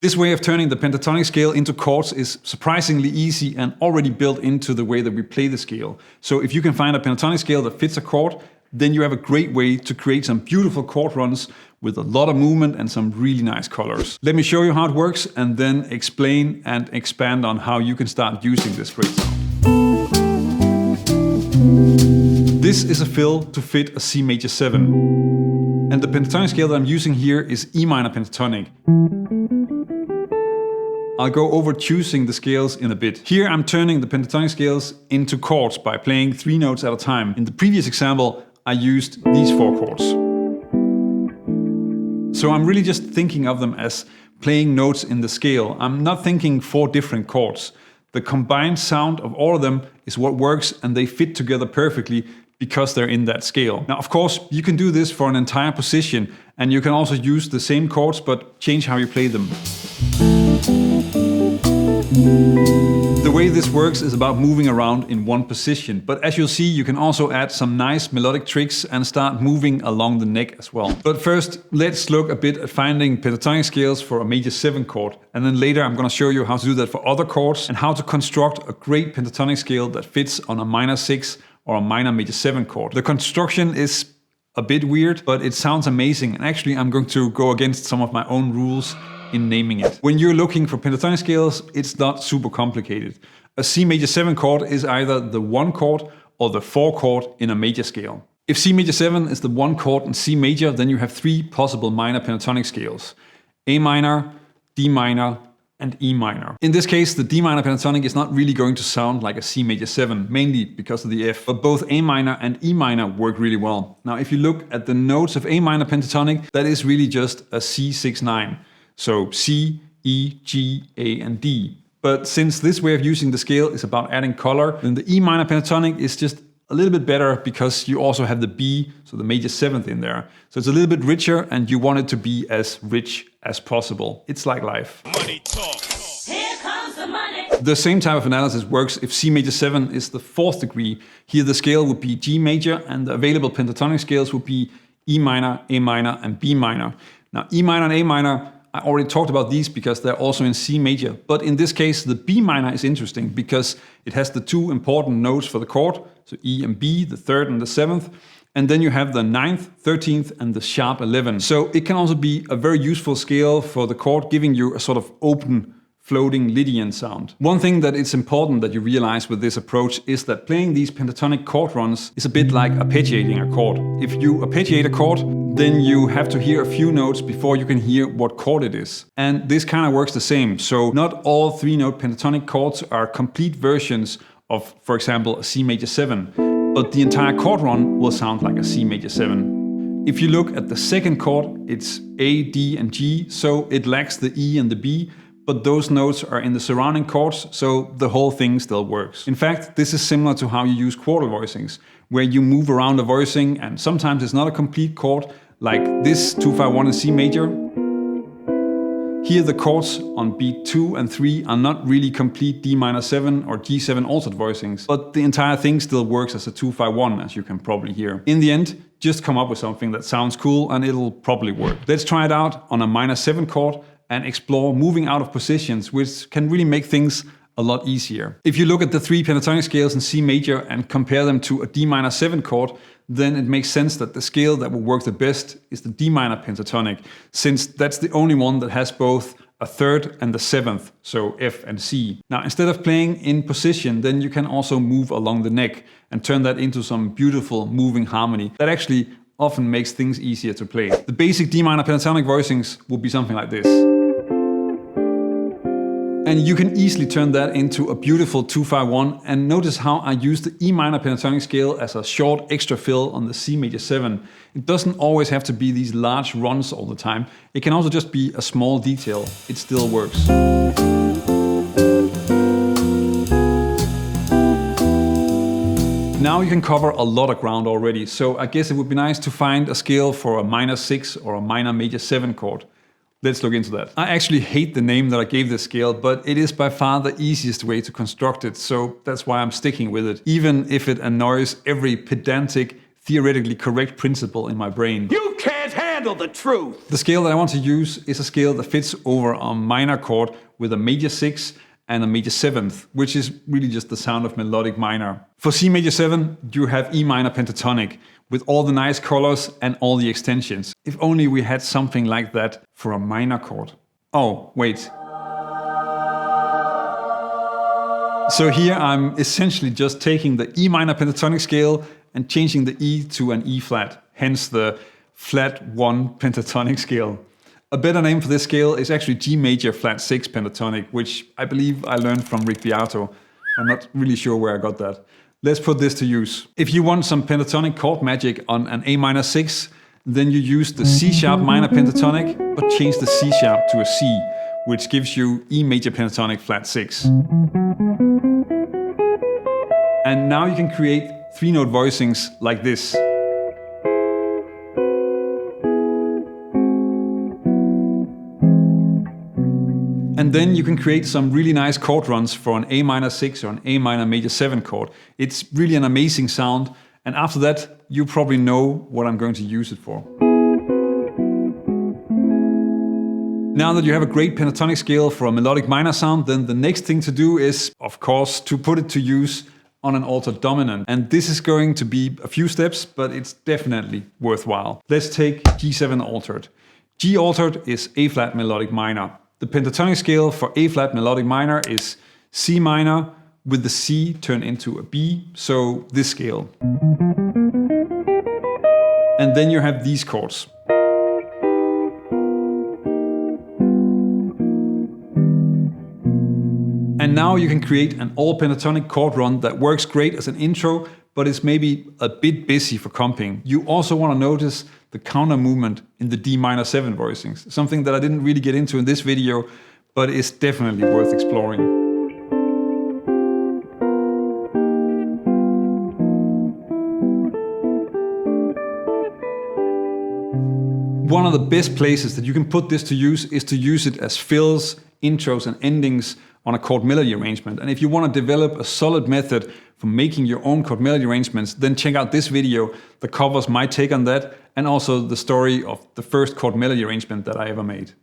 This way of turning the pentatonic scale into chords is surprisingly easy and already built into the way that we play the scale. So if you can find a pentatonic scale that fits a chord, then you have a great way to create some beautiful chord runs with a lot of movement and some really nice colors. Let me show you how it works and then explain and expand on how you can start using this great sound. This is a fill to fit a C major 7. And the pentatonic scale that I'm using here is E minor pentatonic. I'll go over choosing the scales in a bit. Here I'm turning the pentatonic scales into chords by playing 3 notes at a time. In the previous example, I used these 4 chords. So I'm really just thinking of them as playing notes in the scale. I'm not thinking 4 different chords. The combined sound of all of them is what works, and they fit together perfectly because they're in that scale. Now, of course, you can do this for an entire position, and you can also use the same chords but change how you play them. The way this works is about moving around in one position, but as you'll see, you can also add some nice melodic tricks and start moving along the neck as well. But first, let's look a bit at finding pentatonic scales for a major 7 chord, and then later I'm going to show you how to do that for other chords and how to construct a great pentatonic scale that fits on a minor 6 or a minor major 7 chord. The construction is a bit weird, but it sounds amazing, and actually I'm going to go against some of my own rules in naming it. When you're looking for pentatonic scales, it's not super complicated. A C major 7 chord is either the 1 chord or the 4 chord in a major scale. If C major 7 is the 1 chord in C major, then you have 3 possible minor pentatonic scales: A minor, D minor, and E minor. In this case, the D minor pentatonic is not really going to sound like a C major 7, mainly because of the F, but both A minor and E minor work really well. Now, if you look at the notes of A minor pentatonic, that is really just a C6-9. So C, E, G, A, and D. But since this way of using the scale is about adding color, then the E minor pentatonic is just a little bit better because you also have the B, so the major 7th in there. So it's a little bit richer, and you want it to be as rich as possible. It's like life. Money talk. Here comes the money. The same type of analysis works if C major 7 is the 4th degree. Here the scale would be G major, and the available pentatonic scales would be E minor, A minor, and B minor. Now E minor and A minor, I already talked about these because they're also in C major, but in this case the B minor is interesting because it has the 2 important notes for the chord, so E and B, the 3rd and the 7th, and then you have the 9th, 13th, and the sharp 11. So it can also be a very useful scale for the chord, giving you a sort of open, floating Lydian sound. One thing that it's important that you realize with this approach is that playing these pentatonic chord runs is a bit like arpeggiating a chord. If you arpeggiate a chord, then you have to hear a few notes before you can hear what chord it is. And this kind of works the same. So not all 3-note pentatonic chords are complete versions of, for example, a C major 7, but the entire chord run will sound like a C major 7. If you look at the 2nd chord, it's A, D, and G, so it lacks the E and the B, but those notes are in the surrounding chords, so the whole thing still works. In fact, this is similar to how you use chordal voicings, where you move around the voicing, and sometimes it's not a complete chord, like this 2-5-1 in C major. Here the chords on beat 2 and 3 are not really complete D minor 7 or G7 altered voicings, but the entire thing still works as a 2-5-1, as you can probably hear. In the end, just come up with something that sounds cool and it'll probably work. Let's try it out on a minor 7 chord and explore moving out of positions, which can really make things a lot easier. If you look at the 3 pentatonic scales in C major and compare them to a D minor 7 chord, then it makes sense that the scale that will work the best is the D minor pentatonic, since that's the only one that has both a 3rd and the 7th, so F and C. Now, instead of playing in position, then you can also move along the neck and turn that into some beautiful moving harmony that actually often makes things easier to play. The basic D minor pentatonic voicings will be something like this. And you can easily turn that into a beautiful 2-5-1, and notice how I use the E minor pentatonic scale as a short extra fill on the C major 7. It doesn't always have to be these large runs all the time. It can also just be a small detail. It still works. Now you can cover a lot of ground already, so I guess it would be nice to find a scale for a minor 6 or a minor major 7 chord. Let's look into that. I actually hate the name that I gave this scale, but it is by far the easiest way to construct it, so that's why I'm sticking with it, even if it annoys every pedantic, theoretically correct principle in my brain. You can't handle handle the truth. The scale that I want to use is a scale that fits over a minor chord with a major 6 and a major 7th, which is really just the sound of melodic minor. For C major 7, you have E minor pentatonic, with all the nice colors and all the extensions. If only we had something like that for a minor chord. Oh, wait. So here I'm essentially just taking the E minor pentatonic scale and changing the E to an E flat, hence the flat 1 pentatonic scale. A better name for this scale is actually G major flat 6 pentatonic, which I believe I learned from Rick Beato. I'm not really sure where I got that. Let's put this to use. If you want some pentatonic chord magic on an A minor 6, then you use the C sharp minor pentatonic, but change the C sharp to a C, which gives you E major pentatonic flat 6. And now you can create 3-note voicings like this. And then you can create some really nice chord runs for an A minor 6 or an A minor major 7 chord. It's really an amazing sound, and after that you probably know what I'm going to use it for. Now that you have a great pentatonic scale for a melodic minor sound, then the next thing to do is, of course, to put it to use on an altered dominant. And this is going to be a few steps, but it's definitely worthwhile. Let's take G7 altered. G altered is A flat melodic minor. The pentatonic scale for A flat melodic minor is C minor with the C turned into a B, so this scale. And then you have these chords. And now you can create an all pentatonic chord run that works great as an intro, but is maybe a bit busy for comping. You also want to notice the counter movement in the D minor 7 voicings, something that I didn't really get into in this video, but is definitely worth exploring. One of the best places that you can put this to use is to use it as fills, intros and endings on a chord melody arrangement. And if you want to develop a solid method for making your own chord melody arrangements, then check out this video that covers my take on that and also the story of the first chord melody arrangement that I ever made.